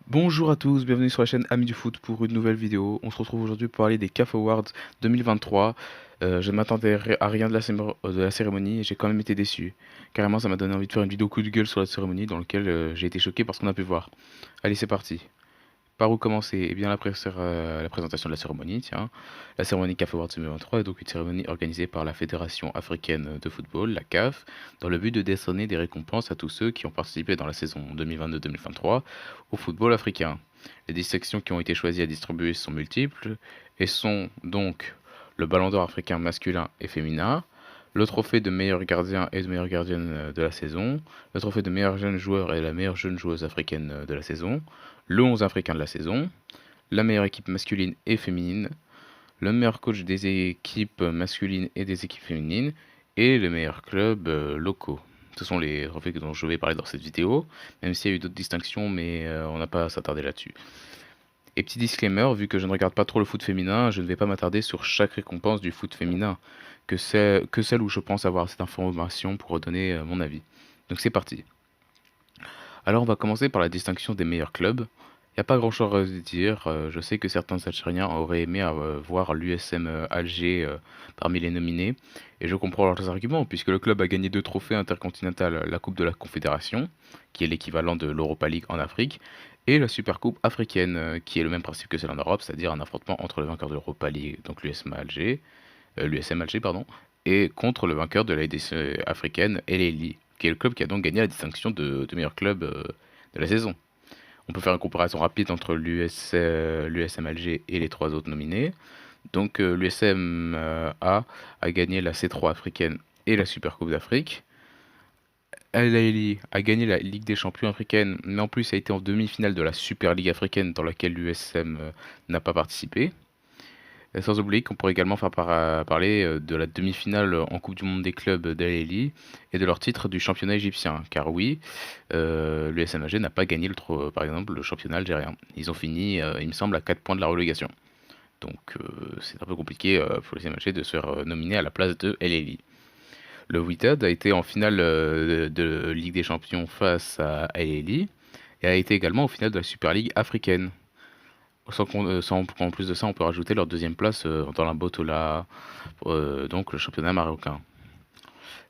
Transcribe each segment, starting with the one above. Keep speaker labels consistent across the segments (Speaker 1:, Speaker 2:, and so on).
Speaker 1: Bonjour à tous, bienvenue sur la chaîne Amis du Foot pour une nouvelle vidéo. On se retrouve aujourd'hui pour parler des CAF Awards 2023. Je ne m'attendais à rien de de la cérémonie et j'ai quand même été déçu. Carrément, ça m'a donné envie de faire une vidéo coup de gueule sur la cérémonie dans laquelle j'ai été choqué par ce qu'on a pu voir. Allez, c'est parti. Par où commencer? Eh bien, la présentation de la cérémonie, tiens. La cérémonie CAF Awards 2023 est donc une cérémonie organisée par la Fédération africaine de football, la CAF, dans le but de décerner des récompenses à tous ceux qui ont participé dans la saison 2022-2023 au football africain. Les distinctions qui ont été choisies à distribuer sont multiples et sont donc le Ballon d'Or africain masculin et féminin, le trophée de meilleur gardien et de meilleure gardienne de la saison, le trophée de meilleur jeune joueur et la meilleure jeune joueuse africaine de la saison, le 11 africain de la saison, la meilleure équipe masculine et féminine, le meilleur coach des équipes masculines et des équipes féminines, et le meilleur club locaux. Ce sont les trophées dont je vais parler dans cette vidéo, même s'il y a eu d'autres distinctions, mais on n'a pas à s'attarder là-dessus. Et petit disclaimer, vu que je ne regarde pas trop le foot féminin, je ne vais pas m'attarder sur chaque récompense du foot féminin, que celle où je pense avoir cette information pour donner mon avis. Donc c'est parti. Alors on va commencer par la distinction des meilleurs clubs. Il n'y a pas grand-chose à dire. Je sais que certains Algériens auraient aimé voir l'USM Alger parmi les nominés. Et je comprends leurs arguments, puisque le club a gagné deux trophées intercontinentaux, la Coupe de la Confédération, qui est l'équivalent de l'Europa League en Afrique, et la Supercoupe africaine, qui est le même principe que celle en Europe, c'est-à-dire un affrontement entre le vainqueur de l'Europa League, donc l'USM Alger, pardon, et contre le vainqueur de la LDC africaine, El Ahly, qui est le club qui a donc gagné la distinction de meilleur club de la saison. On peut faire une comparaison rapide entre l'USM Alger et les trois autres nominés. Donc l'USM a gagné la C3 africaine et la Supercoupe d'Afrique. Al Ahly a gagné la Ligue des champions africaine, mais en plus a été en demi-finale de la Super Ligue africaine dans laquelle l'USM n'a pas participé. Sans oublier qu'on pourrait également parler de la demi-finale en Coupe du Monde des clubs d'Al Ahly et de leur titre du championnat égyptien. Car oui, l'USM Alger n'a pas gagné, par exemple, le championnat algérien. Ils ont fini, il me semble, à 4 points de la relégation. Donc c'est un peu compliqué pour l'USM Alger de se faire nominer à la place de El Ahly. Le Wydad a été en finale de Ligue des Champions face à El Ahly et a été également au final de la Super League africaine. En plus de ça, on peut rajouter leur deuxième place dans la Botola, donc le championnat marocain.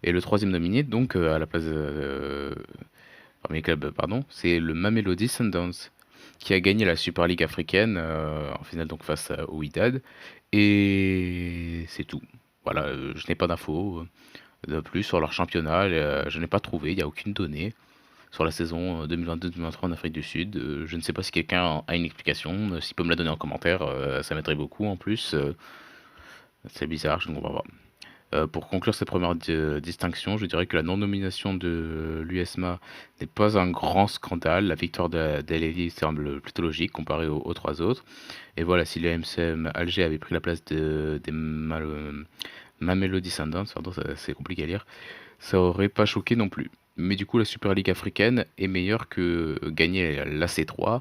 Speaker 1: Et le troisième nominé, donc à la place parmi les clubs, pardon, c'est le Mamelodi Sundowns, qui a gagné la Super League africaine en finale donc face au Wydad. Et c'est tout. Voilà, je n'ai pas d'infos de plus sur leur championnat. Je n'ai pas trouvé, il n'y a aucune donnée sur la saison 2022-2023 en Afrique du Sud. Je ne sais pas si quelqu'un a une explication. S'il peut me la donner en commentaire, ça m'aiderait beaucoup en plus. C'est bizarre, je ne comprends pas. Pour conclure cette première distinction, je dirais que la non-nomination de l'USMA n'est pas un grand scandale. La victoire d'El Ahly semble plutôt logique comparée aux trois autres. Et voilà, si le MCM Alger avait pris la place des Mamelodi Sundowns, pardon, c'est compliqué à lire, ça aurait pas choqué non plus. Mais du coup, la Super League africaine est meilleure que gagner la C3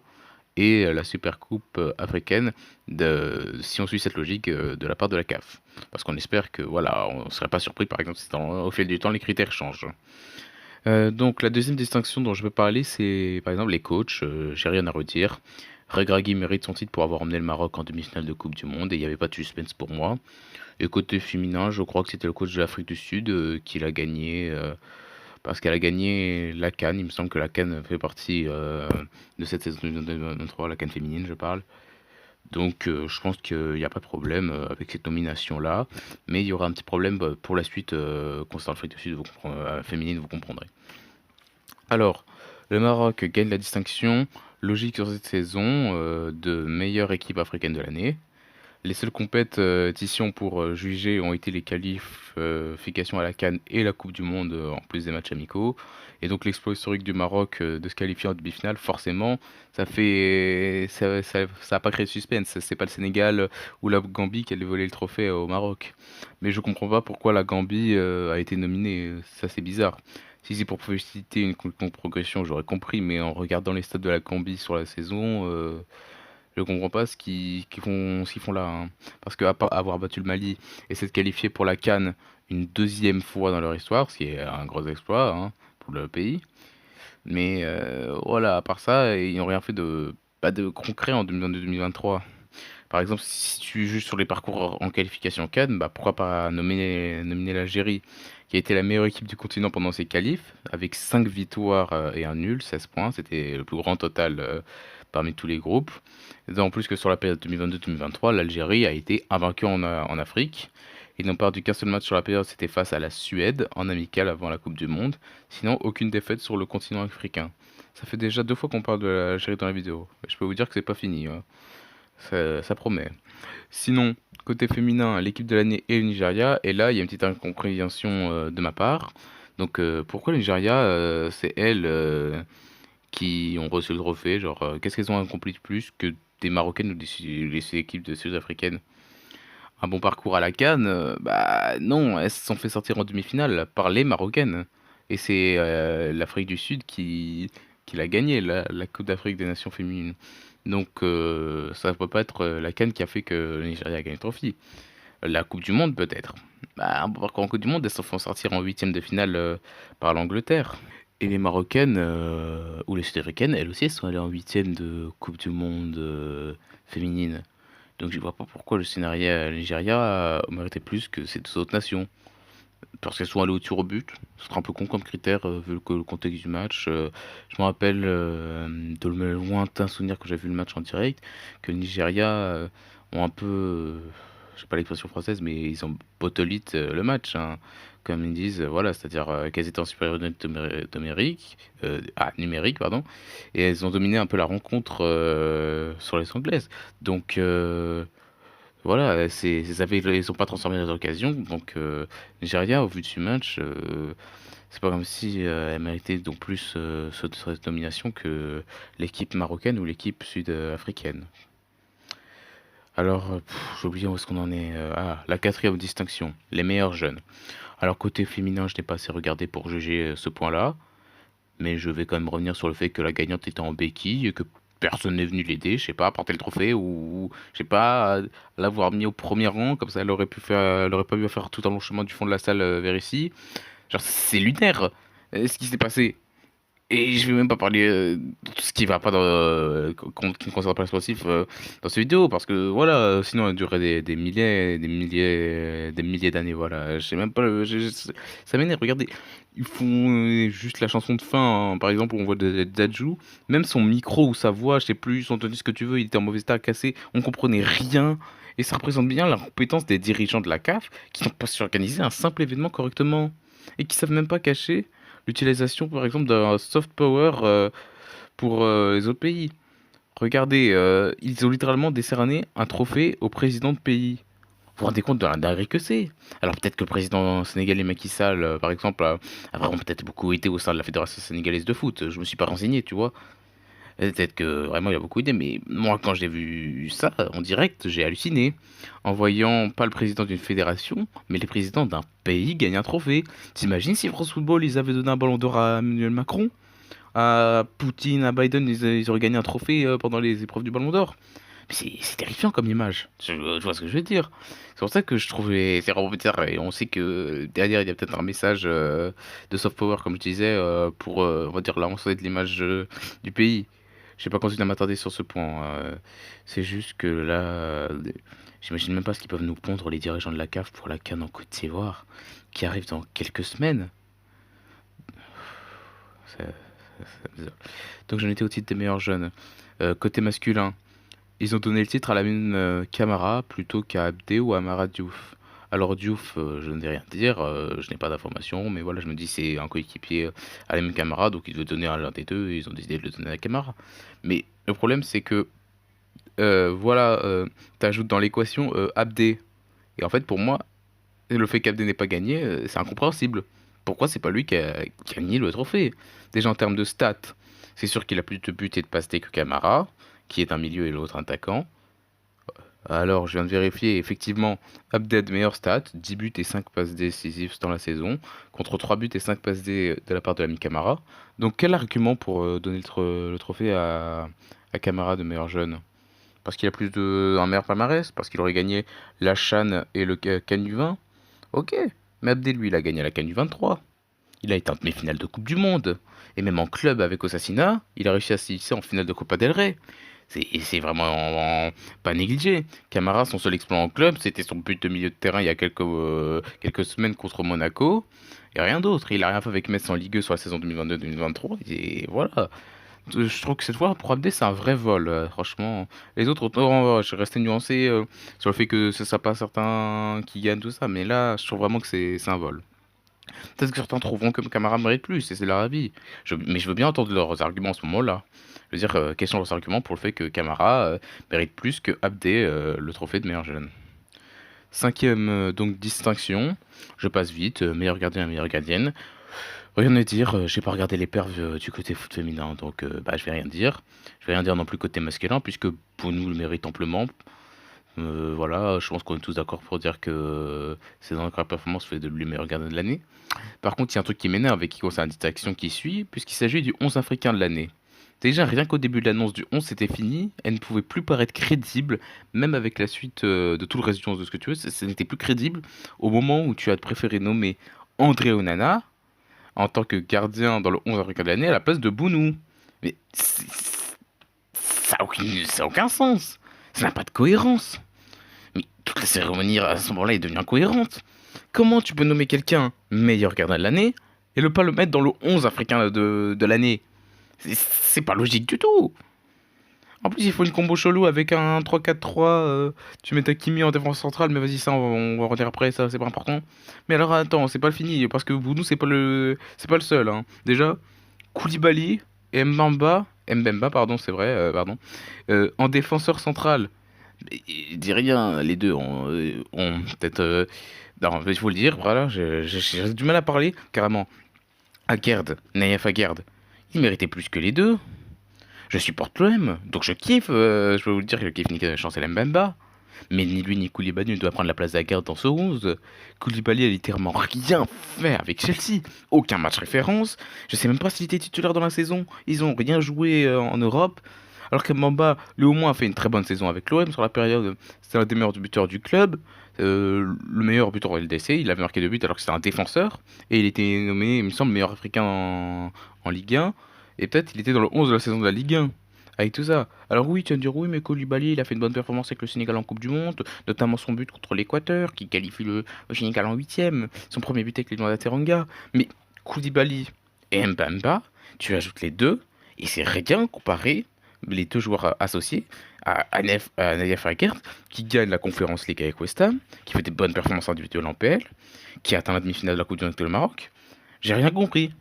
Speaker 1: et la Super Coupe africaine si on suit cette logique de la part de la CAF. Parce qu'on espère que, voilà, on ne serait pas surpris, par exemple, si au fil du temps, les critères changent. Donc, la deuxième distinction dont je veux parler, c'est par exemple les coachs. J'ai rien à redire. Regragui mérite son titre pour avoir emmené le Maroc en demi-finale de Coupe du Monde et il n'y avait pas de suspense pour moi. Et côté féminin, je crois que c'était le coach de l'Afrique du Sud qui l'a gagné parce qu'elle a gagné la CAN. Il me semble que la CAN fait partie de cette saison 2023, la CAN féminine, je parle. Donc je pense qu'il n'y a pas de problème avec cette nomination-là, mais il y aura un petit problème pour la suite concernant l'Afrique du Sud féminine, vous comprendrez. Alors, le Maroc gagne la distinction logique sur cette saison de meilleure équipe africaine de l'année. Les seules compétitions pour juger ont été les qualifications à la CAN et la Coupe du Monde en plus des matchs amicaux. Et donc l'exploit historique du Maroc de se qualifier en demi-finale, forcément, ça a pas créé de suspense. C'est pas le Sénégal ou la Gambie qui allait voler le trophée au Maroc. Mais je comprends pas pourquoi la Gambie a été nominée. Ça c'est bizarre. Si c'est pour féliciter une quelconque progression, j'aurais compris. Mais en regardant les stats de la Gambie sur la saison. Je comprends pas ce qu'ils font là, hein. Parce qu'à part avoir battu le Mali et s'être qualifié pour la CAN une deuxième fois dans leur histoire, ce qui est un gros exploit hein, pour le pays. Mais voilà, à part ça, ils n'ont rien fait pas de concret en 2022-2023. Par exemple, si tu juges sur les parcours en qualification CAN, bah pourquoi pas nominer l'Algérie, qui a été la meilleure équipe du continent pendant ses qualifs, avec 5 victoires et un nul, 16 points. C'était le plus grand total parmi tous les groupes. En plus que sur la période 2022-2023, l'Algérie a été invaincue en Afrique. Ils n'ont perdu qu'un seul match sur la période, c'était face à la Suède, en amical avant la Coupe du Monde. Sinon, aucune défaite sur le continent africain. Ça fait déjà 2 fois qu'on parle de l'Algérie dans la vidéo. Je peux vous dire que c'est pas fini, hein. Ça promet. Sinon, côté féminin, l'équipe de l'année est le Nigeria. Et là, il y a une petite incompréhension de ma part. Donc, pourquoi le Nigeria, c'est elles qui ont reçu le trophée? Genre, qu'est-ce qu'elles ont accompli de plus que des Marocaines ou des équipes de Sud-Africaines? Un bon parcours à la CAN? Bah non, elles se sont fait sortir en demi-finale par les Marocaines. Et c'est l'Afrique du Sud qui l'a gagné, la Coupe d'Afrique des Nations féminines. Donc ça ne peut pas être la CAN qui a fait que le Nigeria a gagné le trophée. La Coupe du Monde peut-être. Bah, un bon parcours en Coupe du Monde, elles se font sortir en huitième de finale par l'Angleterre. Et les Marocaines ou les Sud-Africaines, elles aussi, elles sont allées en huitième de Coupe du Monde féminine. Donc je vois pas pourquoi le scénario Nigeria méritait plus que ces deux autres nations. Parce qu'elles sont allées au tir au but. Ce serait un peu con comme critère vu que le contexte du match. Je me rappelle de le lointain souvenir que j'ai vu le match en direct, que le Nigeria ont un peu, je sais pas l'expression française, mais ils ont botolite le match, hein. Comme ils disent, voilà, c'est-à-dire qu'elles étaient en supériorité numérique, pardon, et elles ont dominé un peu la rencontre sur les Anglaises. Donc voilà, ils ont pas transformé les occasions. Donc, Nigeria, au vu de ce match, c'est pas comme si elle méritait donc plus cette nomination que l'équipe marocaine ou l'équipe sud-africaine. Alors, j'ai oublié où est-ce qu'on en est. La quatrième distinction, les meilleurs jeunes. Alors, côté féminin, je n'ai pas assez regardé pour juger ce point-là. Mais je vais quand même revenir sur le fait que la gagnante était en béquille et que personne n'est venu l'aider, je sais pas, à porter le trophée ou je sais pas, l'avoir mis au premier rang, comme ça elle aurait pas eu à faire tout un long chemin du fond de la salle vers ici. Genre, c'est lunaire ce qui s'est passé. Et je vais même pas parler de tout ce qui va pas qui ne concerne pas le sportif dans cette vidéo, parce que voilà, sinon elle durerait des milliers, des milliers d'années, voilà. Je sais même pas, ça m'énerve, regardez, ils font juste la chanson de fin, hein. Par exemple, on voit Dadju, même son micro ou sa voix, je sais plus, son tenue, ce que tu veux, il était en mauvais état, cassé, on comprenait rien, et ça représente bien la compétence des dirigeants de la CAF, qui n'ont pas su organiser un simple événement correctement, et qui savent même pas cacher l'utilisation par exemple d'un soft power pour les autres pays. Regardez, ils ont littéralement décerné un trophée au président de pays. Vous vous rendez compte de la dinguerie que c'est? Alors peut-être que le président sénégalais Macky Sall, par exemple, a vraiment peut-être beaucoup été au sein de la Fédération sénégalaise de foot. Je me suis pas renseigné, tu vois. Peut-être que vraiment il y a beaucoup d'idées, mais moi quand j'ai vu ça en direct, j'ai halluciné. En voyant pas le président d'une fédération, mais le président d'un pays gagner un trophée. T'imagines si France Football ils avaient donné un ballon d'or à Emmanuel Macron, à Poutine, à Biden, ils auraient gagné un trophée pendant les épreuves du ballon d'or. Mais c'est terrifiant comme image. Tu vois ce que je veux dire? C'est pour ça que je trouvais c'est vraiment bizarre. Et on sait que derrière il y a peut-être un message de soft power, comme je disais, pour on va dire lancer de l'image du pays. Je sais pas continuer à m'attarder sur ce point. C'est juste que là, j'imagine même pas ce qu'ils peuvent nous pondre les dirigeants de la CAF pour la CAN en Côte d'Ivoire, qui arrive dans quelques semaines. C'est- c'est bizarre. Donc j'en étais au titre des meilleurs jeunes. Côté masculin, ils ont donné le titre à Lamine Camara plutôt qu'à Abdé ou à Amara Diouf. Alors Diouf, je ne vais rien dire, je n'ai pas d'informations, mais voilà, je me dis c'est un coéquipier à Lamine Camara, donc ils devaient donner à l'un des deux, et ils ont décidé de le donner à Camara. Mais le problème c'est que voilà, t'ajoutes dans l'équation Abdé. Et en fait pour moi, le fait qu'Abdé n'ait pas gagné, c'est incompréhensible. Pourquoi c'est pas lui qui a gagné le trophée? Déjà en termes de stats, c'est sûr qu'il a plus de buts et de passes D que Camara, qui est un milieu et l'autre un attaquant. Alors, je viens de vérifier, effectivement, Abded, meilleur stat, 10 buts et 5 passes décisives dans la saison, contre 3 buts et 5 passes D de la part de l'ami Camara. Donc, quel argument pour donner le trophée à Camara de meilleur jeune? Parce qu'il a un meilleur palmarès? Parce qu'il aurait gagné la CHAN et le CAN U20? Ok, mais Abdel, lui, il a gagné la CAN U23. Il a été en demi-finale de Coupe du Monde. Et même en club avec Osasuna, il a réussi à se hisser en finale de Copa del Rey. C'est vraiment pas négligé. Camara, son seul exploit en club, c'était son but de milieu de terrain il y a quelques semaines contre Monaco. Et rien d'autre. Il a rien fait avec Metz en Ligue 2 sur la saison 2022-2023. Et voilà. Je trouve que cette fois, pour Abdé, c'est un vrai vol, franchement. Les autres, autant, je restais nuancé sur le fait que ce ne soit pas certains qui gagnent tout ça. Mais là, je trouve vraiment que c'est un vol. Peut-être que certains trouveront que Camara mérite plus, et c'est leur avis. Mais je veux bien entendre leurs arguments à ce moment-là. Je veux dire, quels sont leurs arguments pour le fait que Camara mérite plus que Abdé le trophée de meilleur jeune. Cinquième donc distinction, je passe vite, meilleur gardien et meilleure gardienne. Rien à dire, j'ai pas regardé les perfs du côté foot féminin, donc bah, je vais rien dire. Je vais rien dire non plus côté masculin, puisque Bounou le mérite amplement. Voilà, je pense qu'on est tous d'accord pour dire que c'est dans la performance fait de lui le meilleur gardien de l'année. Par contre, il y a un truc qui m'énerve avec qui concerne la distinction qui suit, puisqu'il s'agit du 11 africain de l'année. Déjà, rien qu'au début de l'annonce du 11, c'était fini, elle ne pouvait plus paraître crédible, même avec la suite de tout le reste du 11 de ce que tu veux, ça n'était plus crédible au moment où tu as préféré nommer André Onana en tant que gardien dans le 11 africain de l'année à la place de Bounou. Mais ça a aucun sens, ça n'a pas de cohérence. Mais toute la cérémonie à ce moment-là est devenue incohérente. Comment tu peux nommer quelqu'un meilleur gardien de l'année et ne pas le mettre dans le 11 africain de l'année? C'est pas logique du tout. En plus, il faut une combo chelou avec un 3-4-3. Tu mets Takimi en défense centrale, mais vas-y, ça, on va revenir après, ça, c'est pas important. Mais alors, attends, c'est pas le fini, parce que Bounou, c'est pas le seul, hein. Déjà, Koulibaly et Mbemba, pardon, c'est vrai, pardon, en défenseur central. Dis rien, les deux ont peut-être. Non, il faut le dire, voilà, j'ai du mal à parler, carrément. Aguerd, Naïef Aguerd, il méritait plus que les deux. Je supporte l'OM, donc je kiffe, je peux vous le dire que je kiffe Nicolas Chancel Mbemba. Mais ni lui ni Koulibaly ne doivent prendre la place d'Aguerd dans ce 11. Koulibaly a littéralement rien fait avec Chelsea. Aucun match référence. Je sais même pas s'il était titulaire dans la saison. Ils ont rien joué en Europe. Alors que Mbemba, lui au moins, a fait une très bonne saison avec l'OM sur la période. C'était un des meilleurs buteurs du club. Le meilleur buteur en LDC. Il avait marqué 2 buts alors que c'était un défenseur. Et il était nommé, il me semble, meilleur africain en Ligue 1. Et peut-être il était dans le 11 de la saison de la Ligue 1. Avec tout ça. Alors oui, tu vas me dire, oui, mais Koulibaly, il a fait une bonne performance avec le Sénégal en Coupe du Monde, notamment son but contre l'Équateur, qui qualifie le Sénégal en huitième, son premier but avec les Lions Teranga. Mais Koulibaly et Mbamba, tu ajoutes les deux, et c'est rien comparé, les deux joueurs associés, à Naïef Aguerd, qui gagne la Conférence League avec West Ham, qui fait des bonnes performances individuelles en PL, qui atteint la demi-finale de la Coupe du Monde avec le Maroc. J'ai rien compris.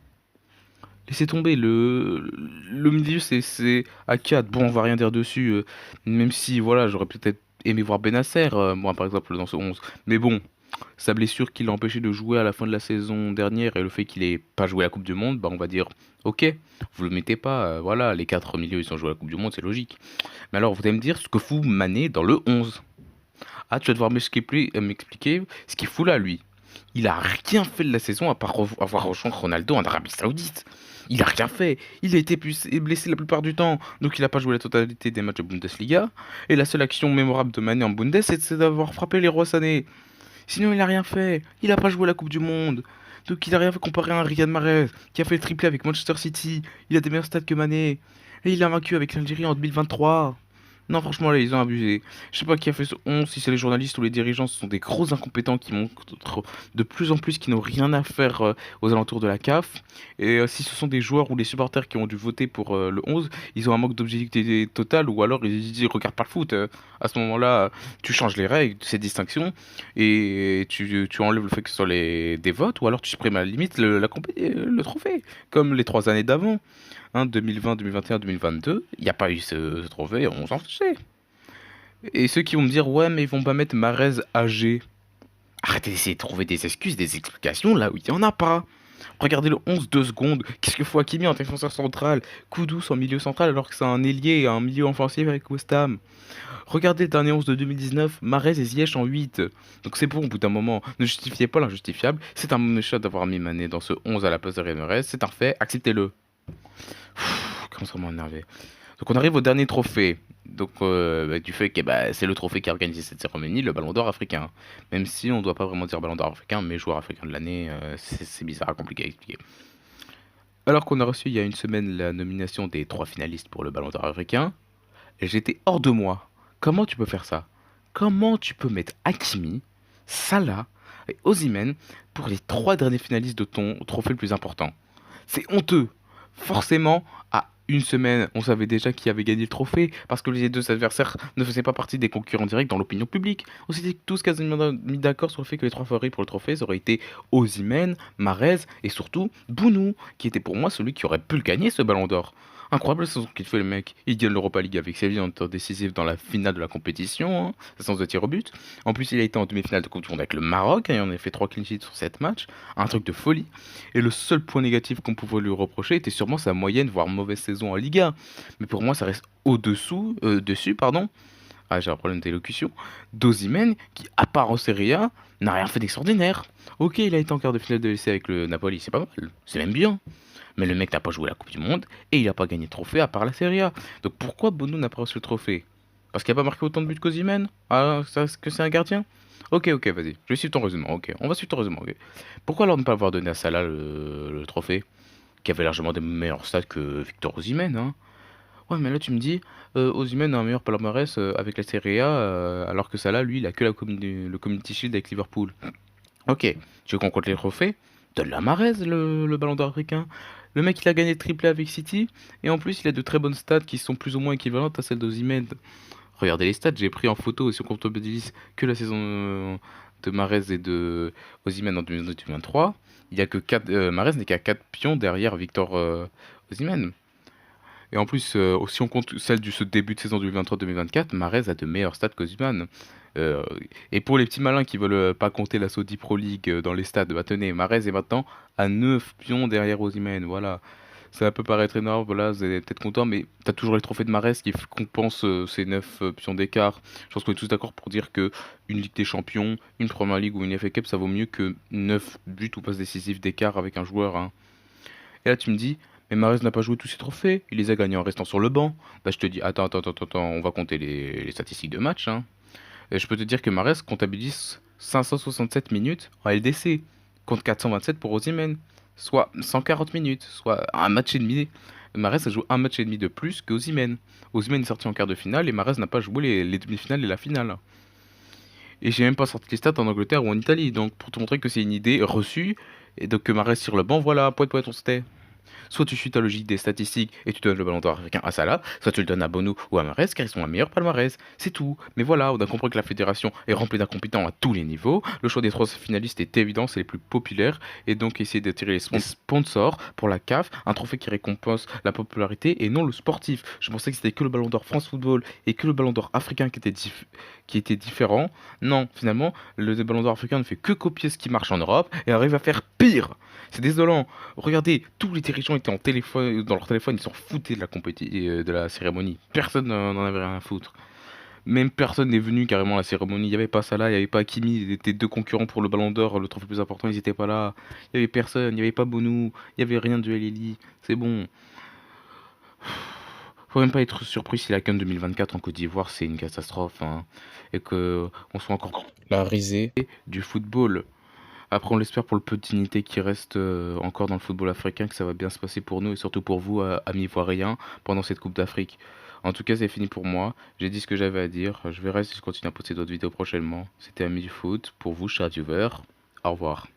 Speaker 1: Laissez tomber, le milieu c'est à 4. Bon, on va rien dire dessus, même si voilà, j'aurais peut-être aimé voir Benasser, moi par exemple, dans ce 11. Mais bon, sa blessure qui l'a empêché de jouer à la fin de la saison dernière et le fait qu'il ait pas joué à la Coupe du Monde, bah on va dire, ok, vous le mettez pas, voilà, les 4 milieux ils ont joué à la Coupe du Monde, c'est logique. Mais alors, vous allez me dire ce que fout Mané dans le 11. Ah, tu vas devoir m'expliquer ce qu'il fout là, lui. Il a rien fait de la saison à part avoir rejoint Ronaldo en Arabie Saoudite. Il a rien fait. Il a été blessé la plupart du temps, donc il n'a pas joué la totalité des matchs de Bundesliga. Et la seule action mémorable de Mané en Bundes, c'est d'avoir frappé les Rois Sané. Sinon, il a rien fait. Il n'a pas joué la Coupe du Monde. Donc il a rien fait comparé à un Riyad Mahrez qui a fait le triplé avec Manchester City. Il a des meilleurs stats que Mané. Et il a vaincu avec l'Algérie en 2023. Non, franchement, là, ils ont abusé. Je sais pas qui a fait ce 11, si c'est les journalistes ou les dirigeants, ce sont des gros incompétents qui montrent de plus en plus qui n'ont rien à faire aux alentours de la CAF. Et si ce sont des joueurs ou des supporters qui ont dû voter pour le 11, ils ont un manque d'objectivité totale ou alors ils disent regardent pas le foot. À ce moment-là, tu changes les règles, ces distinctions, et tu enlèves le fait que ce soit des votes ou alors tu supprimes à la limite le trophée, comme les 3 années d'avant. Hein, 2020, 2021, 2022, il n'y a pas eu ce trophée, on s'en fichait. Et ceux qui vont me dire, ouais, mais ils vont pas mettre Marez âgé. Arrêtez d'essayer de trouver des excuses, des explications là où il n'y en a pas. Regardez le 11 2 secondes. Qu'est-ce que faut Hakimi en défenseur central, Koudous en milieu central alors que c'est un ailier et un milieu offensif avec West Ham. Regardez le dernier 11 de 2019, Marez et Ziyech en 8. Donc c'est bon au bout d'un moment. Ne justifiez pas l'injustifiable. C'est un mauvais choix d'avoir mis Mané dans ce 11 à la place de Marez. C'est un fait, acceptez-le. Comment ça m'a énervé. Donc on arrive au dernier trophée. Donc du fait que bah, c'est le trophée qui a organisé cette cérémonie, le Ballon d'Or africain. Même si on ne doit pas vraiment dire Ballon d'Or africain, mais joueur africain de l'année, c'est bizarre, compliqué à expliquer. Alors qu'on a reçu il y a une semaine la nomination des 3 finalistes pour le Ballon d'Or africain, et j'étais hors de moi. Comment tu peux faire ça? Comment tu peux mettre Hakimi, Salah et Osimhen pour les trois derniers finalistes de ton trophée le plus important? C'est honteux. Forcément, à une semaine, on savait déjà qui avait gagné le trophée parce que les deux adversaires ne faisaient pas partie des concurrents directs dans l'opinion publique. On s'était tous quasiment mis d'accord sur le fait que les trois favoris pour le trophée, ça aurait été Osimhen, Mahrez et surtout Bounou, qui était pour moi celui qui aurait pu le gagner ce ballon d'or. Incroyable la saison qu'il fait le mec. Il gagne l'Europa League avec Séville en temps décisif dans la finale de la compétition, hein, sa séance de tir au but. En plus, il a été en demi-finale de Coupe du Monde avec le Maroc, hein, et on a fait 3 clean sheets sur 7 matchs. Un truc de folie. Et le seul point négatif qu'on pouvait lui reprocher était sûrement sa moyenne, voire mauvaise saison en Liga. Mais pour moi, ça reste dessus, pardon. Ah, j'ai un problème d'élocution. D'Osimhen, qui, à part en Serie A, n'a rien fait d'extraordinaire. Ok, il a été en quart de finale de l'essai avec le Napoli, c'est pas mal. C'est même bien. Mais le mec n'a pas joué la Coupe du Monde et il n'a pas gagné de trophée à part la Serie A. Donc pourquoi Bono n'a pas reçu le trophée? Parce qu'il n'a pas marqué autant de buts qu'Osimhen? Ah, que c'est un gardien? Ok, ok, vas-y. Je vais suivre ton raisonnement. Ok, on va suivre ton raisonnement. Ok. Pourquoi alors ne pas avoir donné à Salah le trophée? Qui avait largement des meilleurs stats que Victor Osimhen, hein? Ouais, mais là tu me dis, Osimhen a un meilleur palmarès avec la Serie A, alors que Salah, lui, il a que le Community Shield avec Liverpool. Ok, tu veux qu'on compte les trophées? Donne la Mahrez, le ballon d'or africain. Le mec, il a gagné le triplé avec City, et en plus, il a de très bonnes stats qui sont plus ou moins équivalentes à celles d'Osimhen. Regardez les stats, j'ai pris en photo, si on comptabilise que la saison de Mahrez et de Osimhen en 2023, il y a que 4, Mahrez n'est qu'à 4 pions derrière Victor Osimhen. Et en plus, si on compte celle du ce début de saison 2023-2024, Mahrez a de meilleurs stats qu'Osimhen. Euh, et pour les petits malins qui veulent pas compter la Saudi Pro League dans les stades, bah tenez, Mahrez est maintenant à 9 pions derrière Osimhen, voilà. Ça peut paraître énorme, voilà, vous allez peut-être content, mais t'as toujours les trophées de Mahrez qui compensent ces 9 pions d'écart. Je pense qu'on est tous d'accord pour dire que une Ligue des Champions, une Premier League ou une FA Cup, ça vaut mieux que 9 buts ou passes décisives d'écart avec un joueur, hein. Et là, tu me dis, mais Mahrez n'a pas joué tous ses trophées, il les a gagnés en restant sur le banc. Bah, je te dis, attends, on va compter les statistiques de match, hein. Et je peux te dire que Mahrez comptabilise 567 minutes en LDC, contre 427 pour Osimhen, soit 140 minutes, soit un match et demi. Mahrez a joué un match et demi de plus que Osimhen. Osimhen est sorti en quart de finale et Mahrez n'a pas joué les demi-finales et la finale. Et j'ai même pas sorti les stats en Angleterre ou en Italie, donc pour te montrer que c'est une idée reçue, et donc que Mahrez sur le banc, voilà, poète, on se tait. Soit tu suis ta logique des statistiques et tu donnes le ballon d'or africain à Salah, soit tu le donnes à Bonou ou à Mahrez car ils sont un meilleur palmarès. C'est tout. Mais voilà, on a compris que la fédération est remplie d'incompétents à tous les niveaux. Le choix des trois finalistes est évident, c'est les plus populaires. Et donc essayer d'attirer les sponsors pour la CAF, un trophée qui récompense la popularité et non le sportif. Je pensais que c'était que le ballon d'or France Football et que le ballon d'or africain qui était différent. Non, finalement, le ballon d'or africain ne fait que copier ce qui marche en Europe et arrive à faire pire. C'est désolant. Regardez, tous les dirigeants étaient en téléphone, dans leur téléphone, ils s'en foutaient de de la cérémonie. Personne n'en avait rien à foutre. Même personne n'est venu carrément à la cérémonie. Il n'y avait pas Salah, il n'y avait pas Hakimi, ils étaient deux concurrents pour le ballon d'or, le trophée le plus important, ils n'étaient pas là. Il n'y avait personne, il n'y avait pas Bonou, il n'y avait rien de Elili. C'est bon. Faut même pas être surpris si la CAN 2024 en Côte d'Ivoire c'est une catastrophe, hein, et que on soit encore la risée du football. Après, on l'espère pour le peu de dignité qui reste encore dans le football africain, que ça va bien se passer pour nous et surtout pour vous, amis ivoiriens, pendant cette Coupe d'Afrique. En tout cas, c'est fini pour moi. J'ai dit ce que j'avais à dire. Je verrai si je continue à poster d'autres vidéos prochainement. C'était Ami du foot. Pour vous, chers viewers. Au revoir.